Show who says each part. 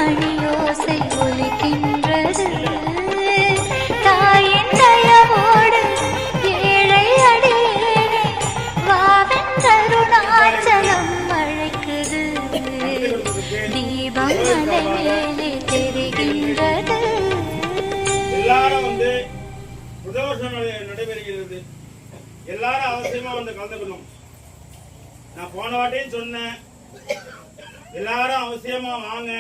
Speaker 1: மணியோசை ஒலிக்கின்றது. தாயின் தயவோடு ஏழை அடியேனை வாவென்றருணாச்சலம் அழைக்குது. தீபம் மலை மேலே தெரிகின்றது.
Speaker 2: எல்லாரும் பிரதோஷம் நடைபெறுகிறது. எல்லாரும் அவசியமா கலந்துக்கணும். நான் போன வாட்டையும் சொன்னேன், எல்லாரும் அவசியமா வாங்க.